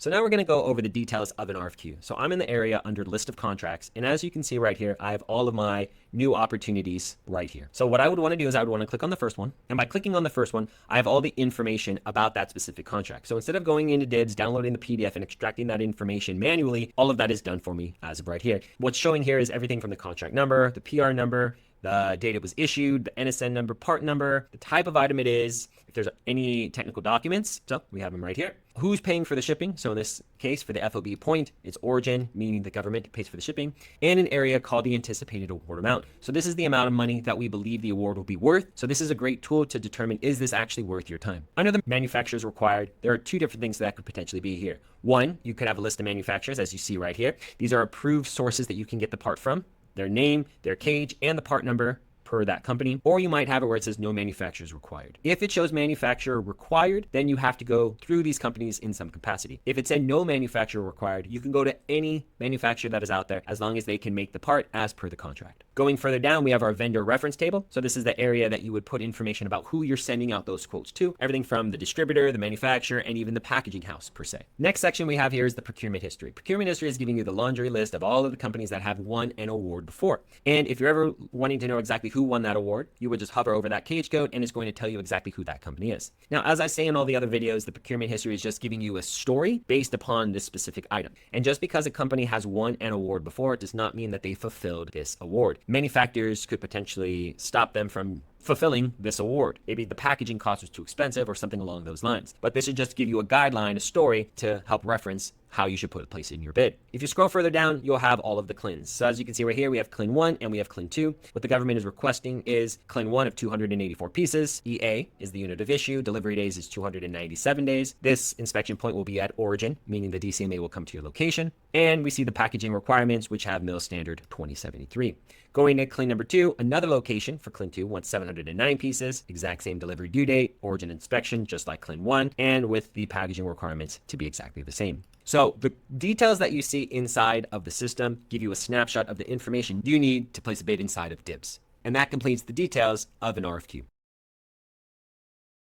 So now we're going to go over the details of an RFQ. So I'm in the area under list of contracts. And as you can see right here, I have all of my new opportunities right here. So what I would want to do is I would want to click on the first one. And by clicking on the first one, I have all the information about that specific contract. So instead of going into DIBBS, downloading the PDF and extracting that information manually, all of that is done for me as of right here. What's showing here is everything from the contract number, the PR number, the date it was issued, the NSN number, part number, the type of item it is, if there's any technical documents. So we have them right here. Who's paying for the shipping? So in this case, for the FOB point, it's origin, meaning the government pays for the shipping, and an area called the anticipated award amount. So this is the amount of money that we believe the award will be worth. So this is a great tool to determine, is this actually worth your time? Under the manufacturers required, there are two different things that could potentially be here. One, you could have a list of manufacturers, as you see right here. These are approved sources that you can get the part from, their name, their cage, and the part number per that company. Or you might have it where it says no manufacturers required. If it shows manufacturer required, then you have to go through these companies in some capacity. If it said no manufacturer required, you can go to any manufacturer that is out there as long as they can make the part as per the contract. Going further down, we have our vendor reference table. So this is the area that you would put information about who you're sending out those quotes to. Everything from the distributor, the manufacturer, and even the packaging house per se. Next section we have here is the procurement history. Procurement history is giving you the laundry list of all of the companies that have won an award before. And if you're ever wanting to know exactly who won that award, you would just hover over that cage code and it's going to tell you exactly who that company is. Now, as I say in all the other videos, the procurement history is just giving you a story based upon this specific item. And just because a company has won an award before, it does not mean that they fulfilled this award. Many factors could potentially stop them from fulfilling this award. Maybe the packaging cost was too expensive or something along those lines. But this should just give you a guideline, a story to help reference how you should place it in your bid. If you scroll further down, you'll have all of the CLINs. So as you can see right here, we have CLIN 1 and we have CLIN 2. What the government is requesting is CLIN 1 of 284 pieces. EA is the unit of issue. Delivery days is 297 days. This inspection point will be at origin, meaning the DCMA will come to your location. And we see the packaging requirements, which have MIL standard 2073. Going to CLIN number 2, another location for CLIN 2 wants 709 pieces, exact same delivery due date, origin inspection, just like CLIN 1, and with the packaging requirements to be exactly the same. So the details that you see inside of the system give you a snapshot of the information you need to place a bid inside of DIBBS. And that completes the details of an RFQ.